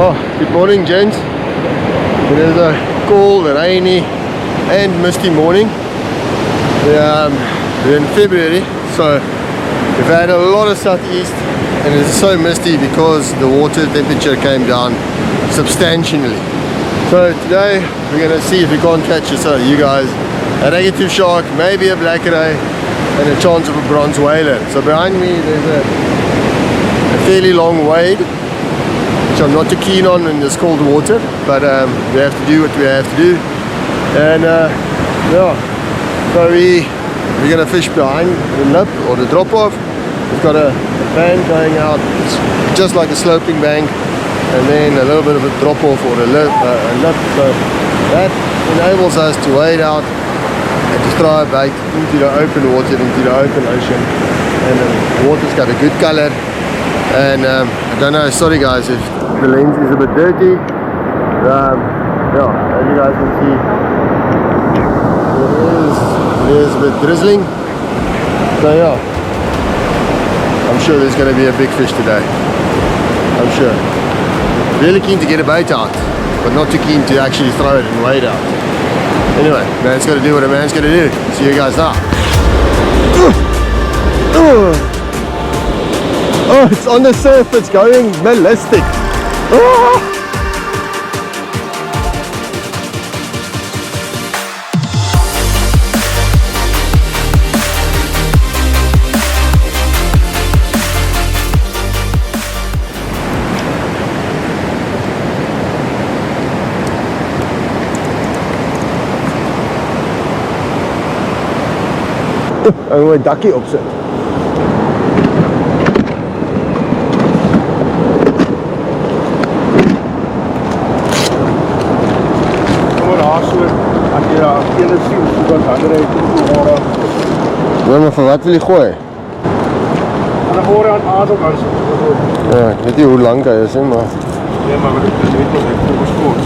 Yeah, good morning gents. It is a cold, rainy and misty morning. We're in February, so we've had a lot of southeast and it's so misty because the water temperature came down substantially. So today we're going to see if we can't catch you guys a negative shark, maybe a black ray and a chance of a bronze whaler. So behind me there's a fairly long wade, which I'm not too keen on in this cold water, but we have to do what we have to do. And yeah, so we're gonna fish behind the lip or the drop off. We've got a bank going out, it's just like a sloping bank, and then a little bit of a drop off or a lip. So that enables us to wade out and to throw a bait into the open water, into the open ocean, and the water's got a good color. And I don't know, sorry guys if the lens is a bit dirty. Yeah, as you guys can see, it is a bit drizzling. So yeah, I'm sure there's going to be a big fish today. I'm sure. Really keen to get a bait out, but not too keen to actually throw it and wade out. Anyway, man's got to do what a man's got to do. See you guys now. Oh, it's on the surf, it's going ballistic. Oh. Ek moet 'n dakkie opsit. Ja, maar voor wat wil je gooien? Dan gooi je aan het aard ook aan. Ja, ik weet niet hoe lang dat is, hè, maar... Nee, maar het is niet nog echt volgens voort.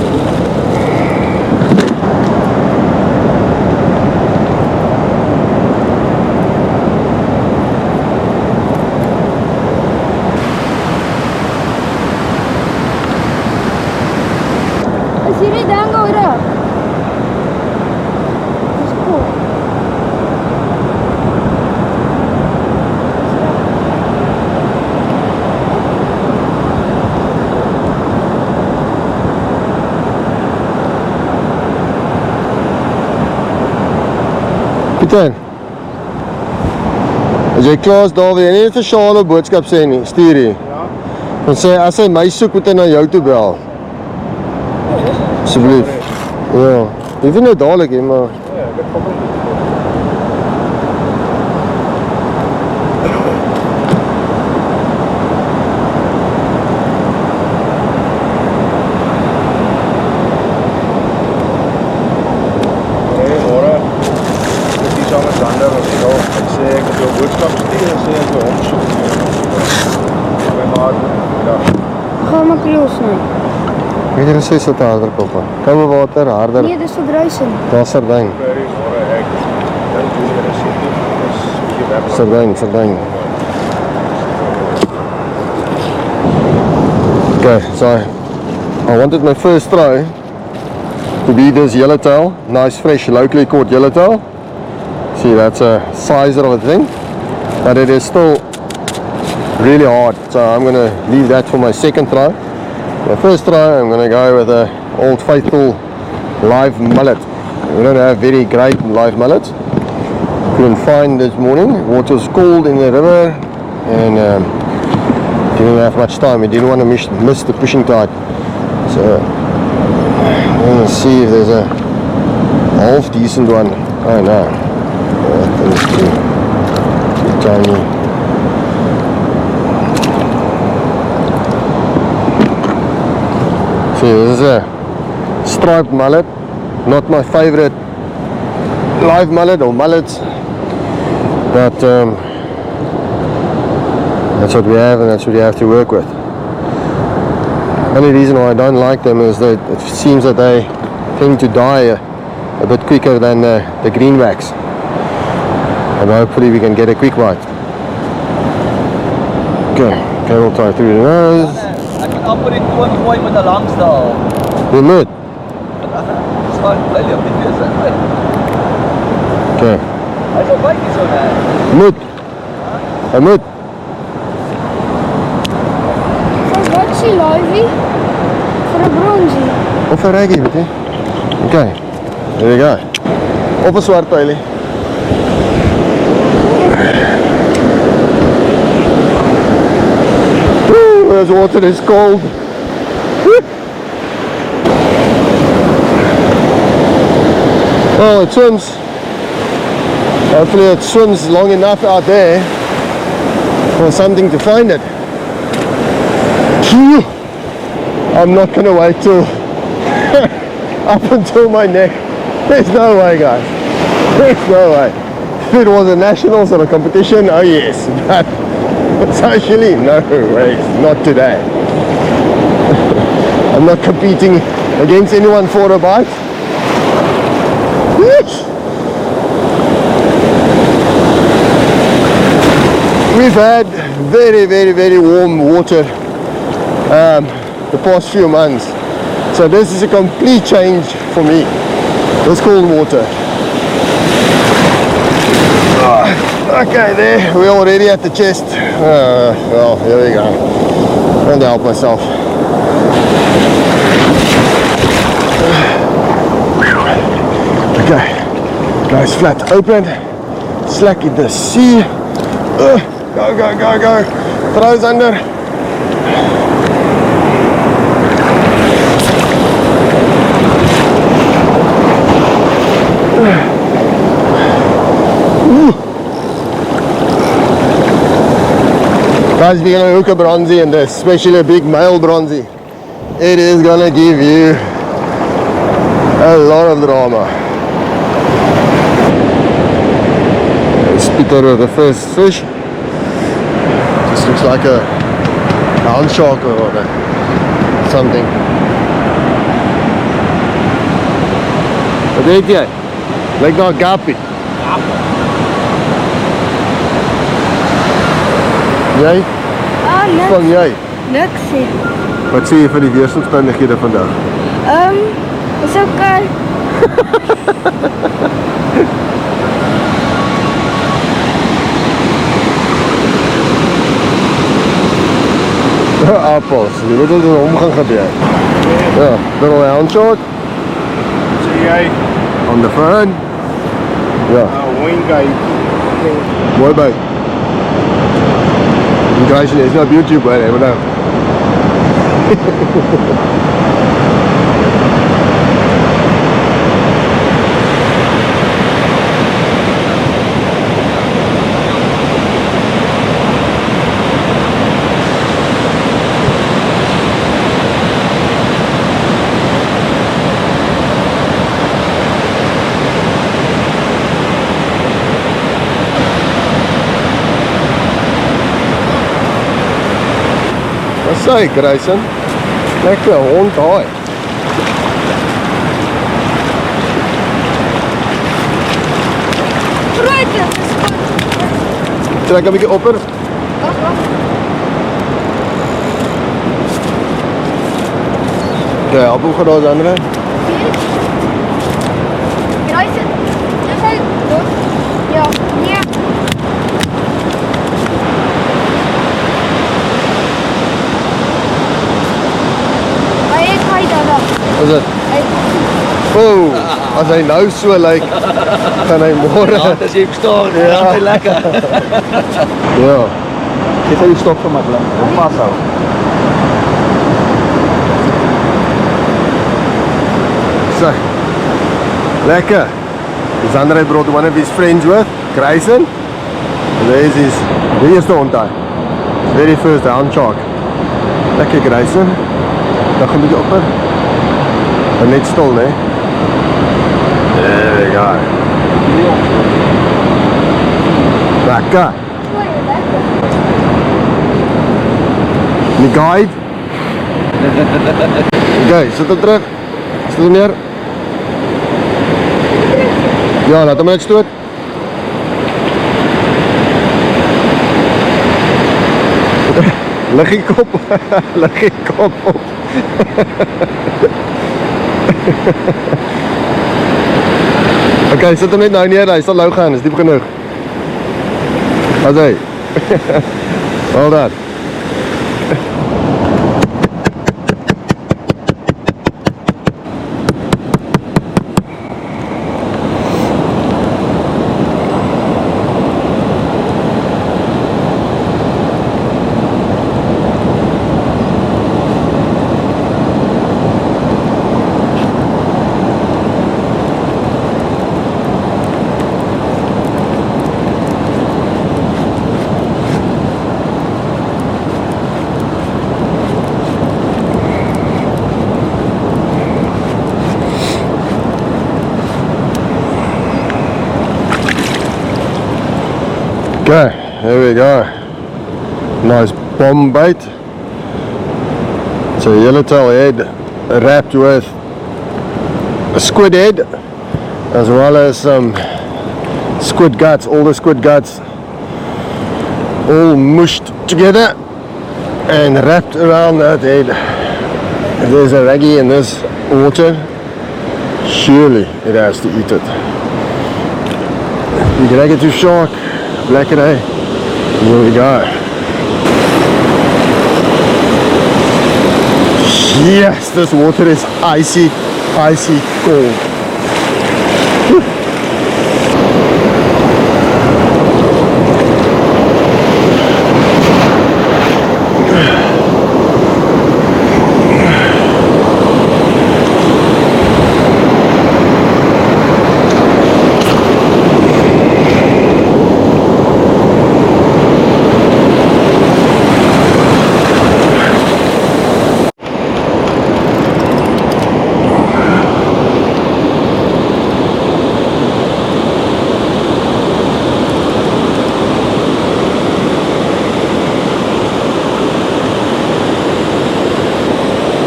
Is hierdie ding al reg? Dis cool. Pieter, as jy klaar is daar, wil jy nie vir Charles 'n boodskap sê nie, stuur hy. Ja. Dan sê as hy my soek, moet hy na jou toe bel. Asseblief. Ja, jy vind nou dadelik hè, maar... Ja, ek het probleem. Nee, hoor. Dit is al met ander as jy nou, ek sê ek het jou boodskap stuur en sê ek wil hom soek. My maat, ja. Gaan maar los nou. Weet jy, sê so te harder koppe. Koue water, harder. Nee, dis verdruising. Daar sardijn. Sardijn. Okay, so I wanted my first try to be this yellowtail, nice fresh locally caught yellowtail. See, that's a sizer of a thing, but it is still really hard, so I'm going to leave that for my second try. My first try, I'm going to go with a old faithful live mullet. We don't have very great live mullets. Couldn't find this morning. Water was cold in the river and didn't have much time. We didn't want to miss the pushing tide. So I'm going to see if there's a half decent one. Oh no, that is too tiny. This is a striped mullet, not my favorite live mullet or mullets, but that's what we have and that's what you have to work with. The only reason why I don't like them is that it seems that they tend to die a bit quicker than the greenbacks, and hopefully we can get a quick bite. Okay, we'll tie through the nose. moet amper die toon gooi met 'n langstaal. Jy moet. Staan bly op die keuse. Okay. Hy's al baie so net. Moet. Hy moet. Zo'n boxy livey. Voor een bronzie. Of 'n reggie, weet jy? Okay. There you go. Op 'n swart pylie. This water is cold. Oh, it swims. Hopefully it swims long enough out there for something to find it. Phew. I'm not going to wait till up until my neck. There's no way, guys. There's no way. If it was a nationals or a competition, oh yes. But socially, no way. Not today. I'm not competing against anyone for a bite. We've had very warm water the past few months, so this is a complete change for me, this cold water. Okay, there we're already at the chest. Well, here we go. I'm going to help myself. Okay, guys, flat open, slack in the sea. Go. Throws under. Guys, if you're gonna hook a bronzy in this, especially a big male bronzy, it is gonna give you a lot of drama. Spit out of the first fish. Just looks like a hound shark or something. Wat weet jy? Lyk na 'n gappie. Jy? Ah, niks. Vang jy? Niks hier. Wat sê jy van die weeromstandighede vandag? Is okay. Appels, jy weet wat er om gaan gebeur. Ja, little hound shot Sê jy, on the front. Ja, hoengai. mooi by. Guys, it's not YouTube, but I don't know. Wat sê Grayson? Lekker hond daai. Groot, dat is goed. Trek 'n bietjie opper. Ja, op hoe gaan daai ander? Grayson, dis hy dood. Ja, nee. Is dit? Oh, as hy nou so lyk, gaan hy môre. Ja, as jy verstaan, ja, hy lekker. Ja. Dit is die stok vir my blik. Hom vashou. So. Lekker. Xander brought one of his friends with, Grayson. There's his eerste hond daar. Very first hound shark. Lekker Grayson. Dan gaan 'n bietjie opper. En net stil, né? There we go. Lekker. Die guide. Okay, sit hom terug. Sit hom neer. Ja, laat hom net stoot. Lig die kop. Lig die kop op. Okay, sit hom net nou neer, hy sal nou gaan, is diep genoeg. Wat hy? Well done. Okay, there we go. Nice bomb bait. It's a yellowtail head wrapped with a squid head, as well as some squid guts, all the squid guts all mushed together and wrapped around that head. If there's a raggy in this water, surely it has to eat it. You drag it to shark, black and A. Here we go. Yes, this water is icy, icy cold.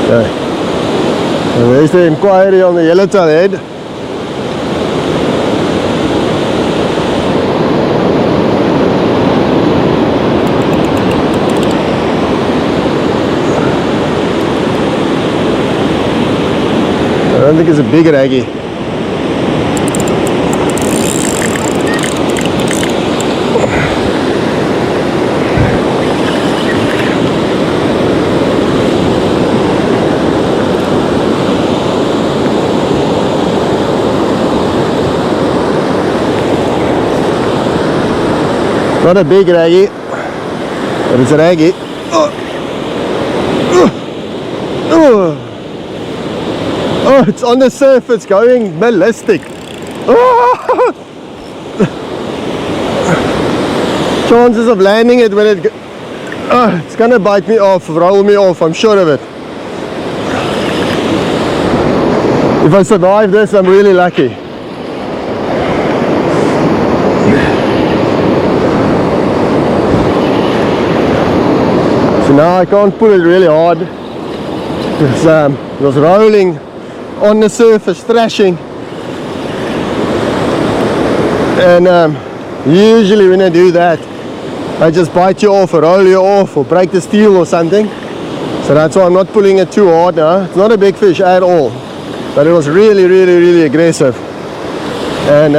Okay. And there's the inquiry on the yellowtail head. I don't think it's a big raggy. Not a big raggy, but it's a raggy. Oh, it's on the surface going ballistic. Oh. Chances of landing it when it's gonna bite me off, roll me off, I'm sure of it. If I survive this, I'm really lucky. So now I can't pull it really hard. It was rolling on the surface, thrashing. And usually when I do that, I just bite you off or roll you off or break the steel or something. So that's why I'm not pulling it too hard now. It's not a big fish at all, but it was really, really, really aggressive. And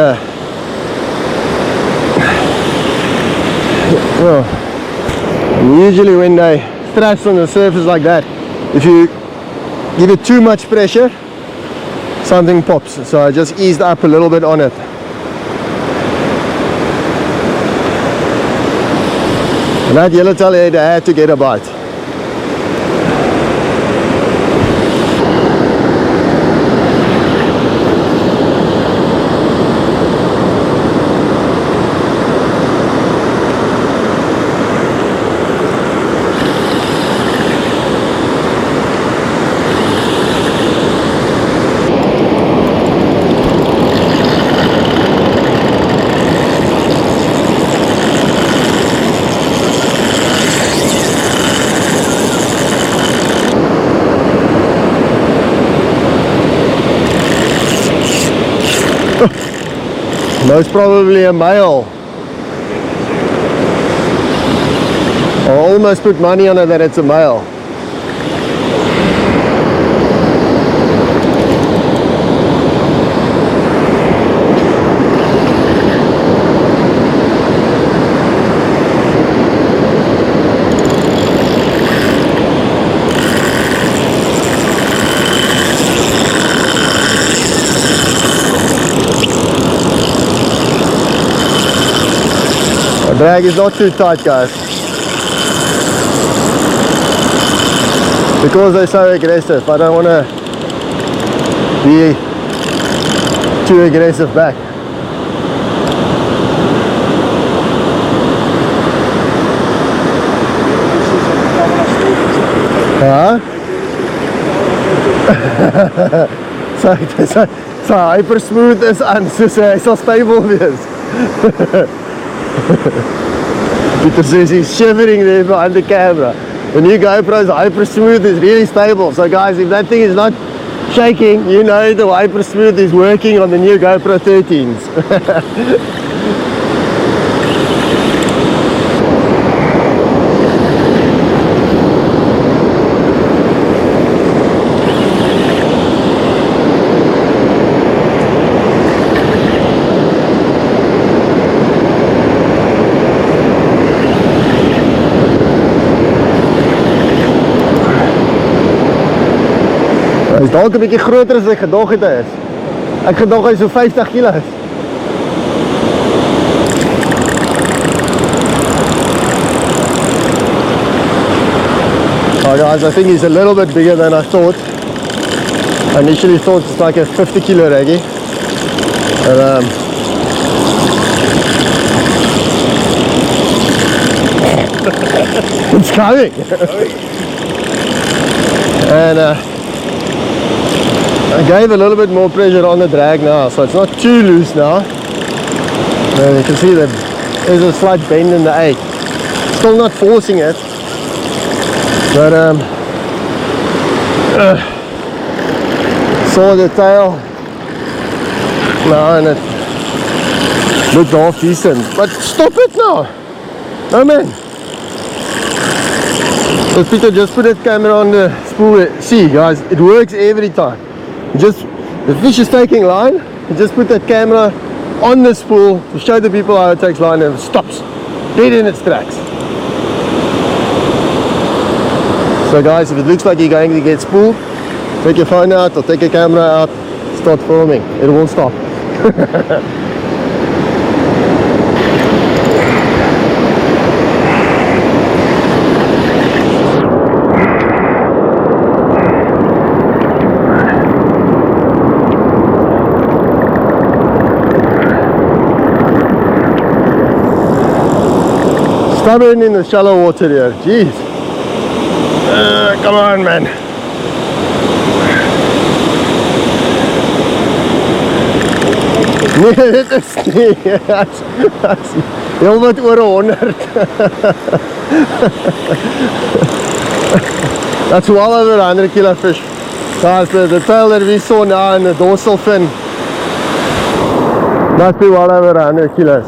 well, usually when they thrash on the surface like that, if you give it too much pressure, something pops. So I just eased up a little bit on it. And that yellowtail head, I had to get a bite. Most probably a male. I almost put money on it that it's a male. The drag is not too tight, guys, because they're so aggressive. I don't want to be too aggressive back. Huh? So hyper smooth is aan, soos hy sal stable wees. Peter says he's shivering there behind the camera. The new GoPro is hyper smooth, is really stable. So guys, if that thing is not shaking, you know the hyper smooth is working on the new GoPro 13s. Hy is dalk 'n bietjie groter as ek gedog het hy is. Ek gedog hy is so 50 kg. Oh guys, I think he's a little bit bigger than I thought. I initially thought it's like a 50 kilo reggie. But it's coming. And I gave a little bit more pressure on the drag now, so it's not too loose now. And you can see that there's a slight bend in the 8. Still not forcing it, but saw the tail now and it looked half decent. But stop it now! No man! So Peter just put that camera on the spool. See guys, it works every time. The fish is taking line, you just put that camera on the spool to show the people how it takes line and it stops dead in its tracks. So guys, if it looks like you're going to get spooled, take your phone out or take your camera out, start filming, it won't stop. Stubborn in the shallow water here, jeez. Come on man. Nee, dit is nie. Heel wat oor 100. That's well over 100 kilo fish. Guys, the tail that we saw now in the dorsal fin must be well over 100 kilos.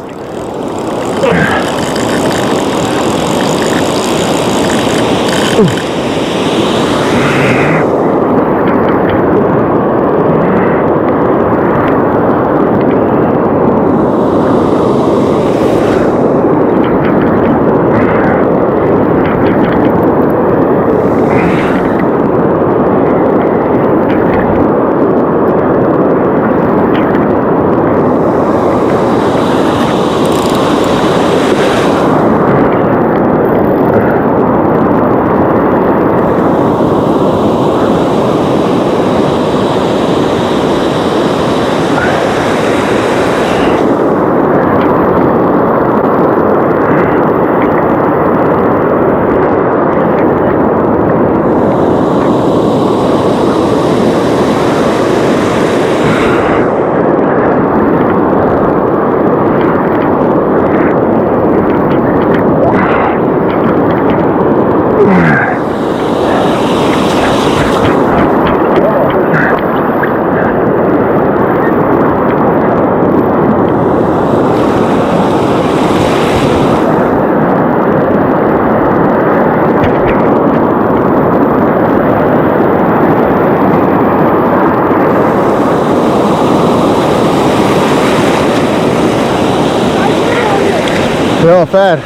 Ja, fair.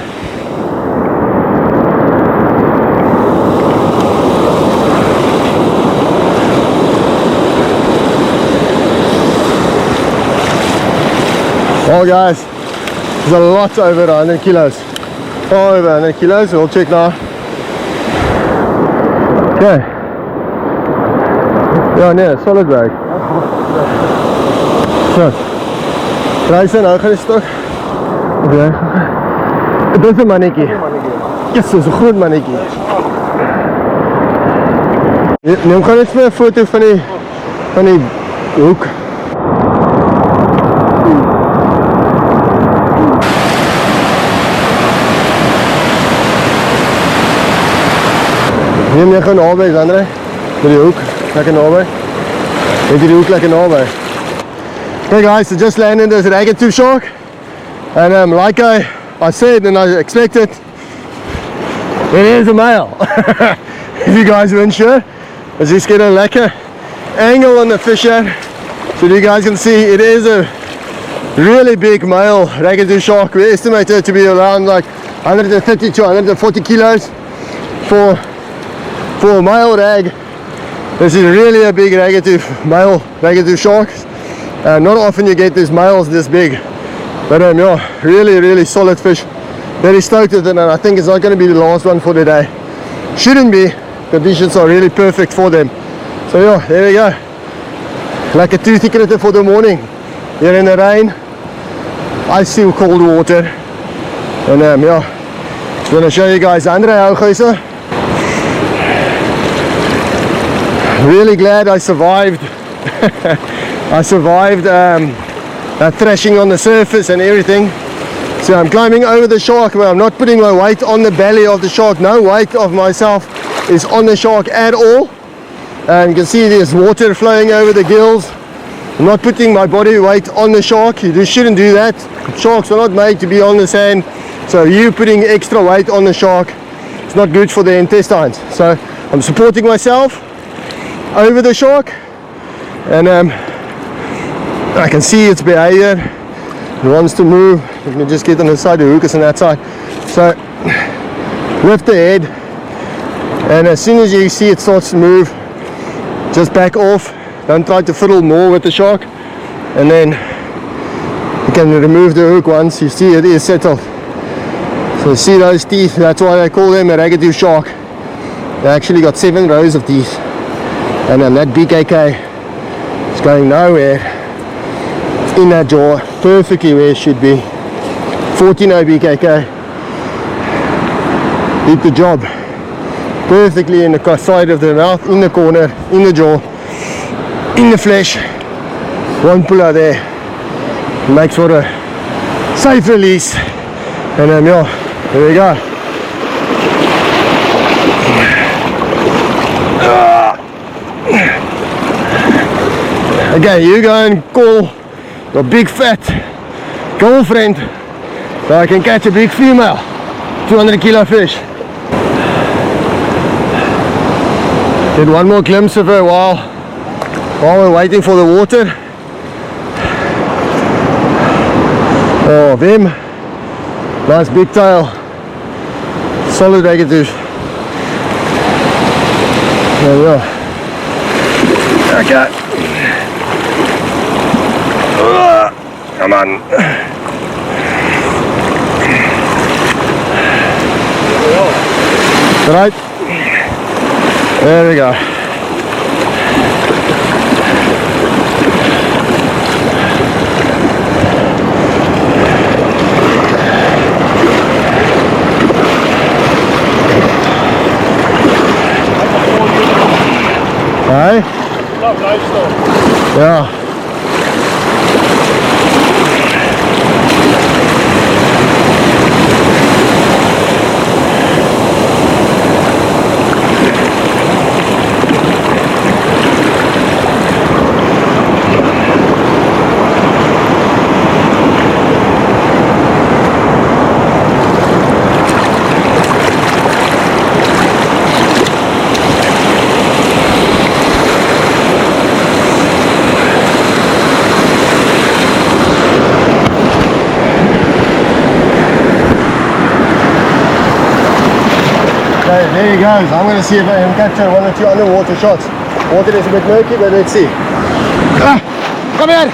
Well guys, there's a lot over 100 kilos. Far over 100 kilos, we'll check now. Okay. Ja nee, solid bag. So. Prijs nou gaan die stok. Okay. Dit is 'n mannetjie. Yes, dis 'n groot mannetjie. Neem gaan net vir 'n foto van die hoek. Neem jy gaan naby, Andre? Met die hoek, lekker naby. Net die hoek lekker naby. Hey guys, I just landed this ragged tooth shark. And like I said and I expected, it is a male. If you guys weren't sure, let's just get a lekker angle on the fish here. So you guys can see it is a really big male ragged tooth shark. We estimate it to be around like 130 to 140 kilos for a male rag. This is really a big male ragged tooth shark. Not often you get these males this big, but yeah, really solid fish. Very stoked with it, and I think it's not going to be the last one for the day. Shouldn't be. Conditions are really perfect for them. So yeah, there we go. Like a toothy critter for the morning. Here in the rain, icy cold water, and yeah, I'm going to show you guys Andre how goes. Really glad I survived. I survived that thrashing on the surface and everything. So I'm climbing over the shark, but I'm not putting my weight on the belly of the shark. No weight of myself is on the shark at all. And you can see there's water flowing over the gills. I'm not putting my body weight on the shark. You just shouldn't do that. Sharks are not made to be on the sand. So you putting extra weight on the shark, it's not good for the intestines. So I'm supporting myself over the shark, and I can see its behavior. It wants to move. Let me just get on the side. The hook is on that side. So lift the head, and as soon as you see it starts to move, just back off. Don't try to fiddle more with the shark, and then you can remove the hook once you see it is settled. So see those teeth? That's why they call them a ragged tooth shark. They actually got 7 rows of teeth. And then that BKK is going nowhere. It's in that jaw, perfectly where it should be. 14 BKK. Did the job. Perfectly in the side of the mouth, in the corner, in the jaw, in the flesh. One puller there. Makes for a safe release. And yeah, there we go. Okay, you go and call your big fat girlfriend so I can catch a big female 200 kilo fish. Get one more glimpse of her while we're waiting for the water. Oh, them. Nice big tail. Solid ragged tooth. There we go. Okay. Come on. Right. There we go. Hey? Love livestock. Yeah. Okay, there he goes. I'm going to see if I can capture one or two underwater shots. Water is a bit murky, but let's see. Ah, come here!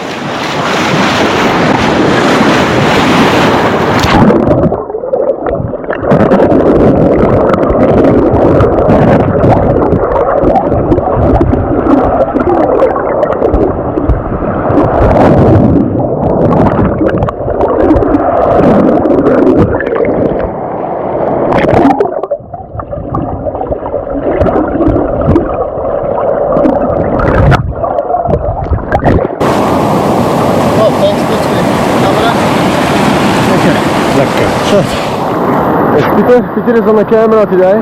Peter is on the camera today,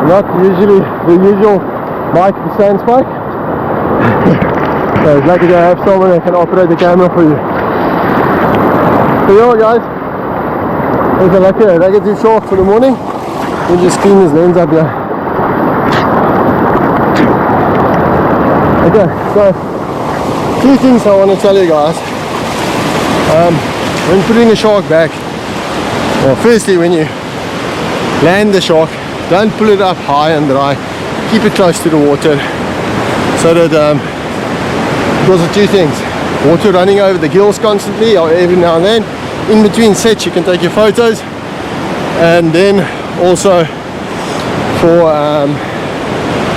not usually the usual Mike the Sand Spike. So it's lucky to have someone that can operate the camera for you. So yeah guys, there's a lekker raggedy shark for the morning. We'll just clean his lens up here. Okay, so two things I want to tell you guys. When putting a shark back, well, firstly, when you land the shark, don't pull it up high and dry, keep it close to the water, so that because of two things: water running over the gills constantly or every now and then. In between sets you can take your photos, and then also for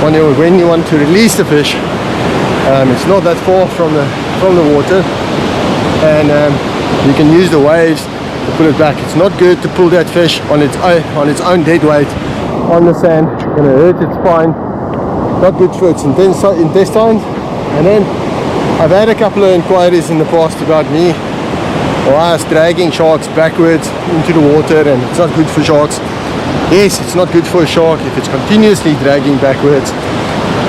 when you want to release the fish, it's not that far from the water, and you can use the waves to pull it back. It's not good to pull that fish on its own dead weight on the sand. It's going to hurt its spine, not good for its intestines. And then I've had a couple of inquiries in the past about me or us dragging sharks backwards into the water, and it's not good for sharks. Yes, it's not good for a shark if it's continuously dragging backwards,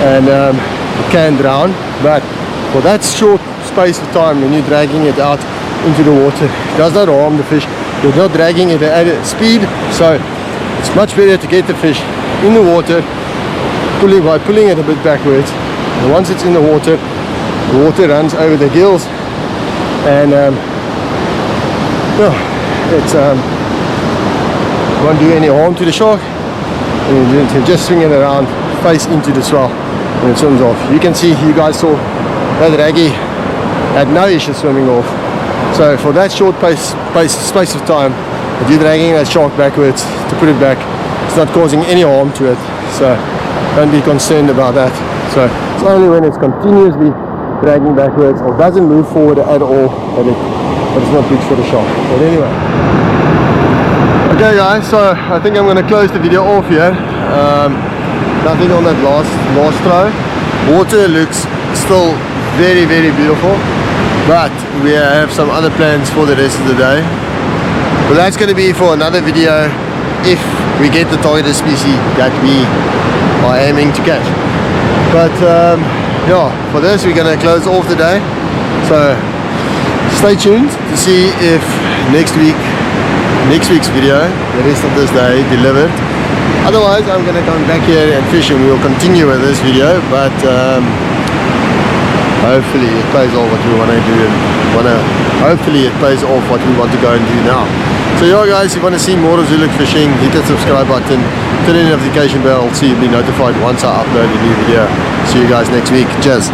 and it can drown. But for that short space of time when you're dragging it out into the water, it does not harm the fish. You're not dragging it at a speed, so it's much better to get the fish in the water by pulling it a bit backwards. And once it's in the water runs over the gills, and it's won't do any harm to the shark. And you can just swing it around, face into the swell, and it swims off. You can see, you guys saw that raggy had no issue swimming off. So for that short space of time that you're dragging that shark backwards to put it back, it's not causing any harm to it, so don't be concerned about that. So it's only when it's continuously dragging backwards or doesn't move forward at all that it's not good for the shark. But anyway, okay guys, so I think I'm going to close the video off here. Nothing on that last throw. Water looks still very, very beautiful, but we have some other plans for the rest of the day. But that's going to be for another video if we get the targeted species that we are aiming to catch. But yeah, for this we're going to close off the day. So stay tuned to see if next week's video, the rest of this day, delivered. Otherwise I'm going to come back here and fish, and we will continue with this video. But hopefully it pays off what we want to do, and hopefully it pays off what we want to go and do now. So yeah guys, if you want to see more of Zuluk fishing, hit that subscribe button, turn on the notification bell so you'll be notified once I upload a new video. See you guys next week. Cheers.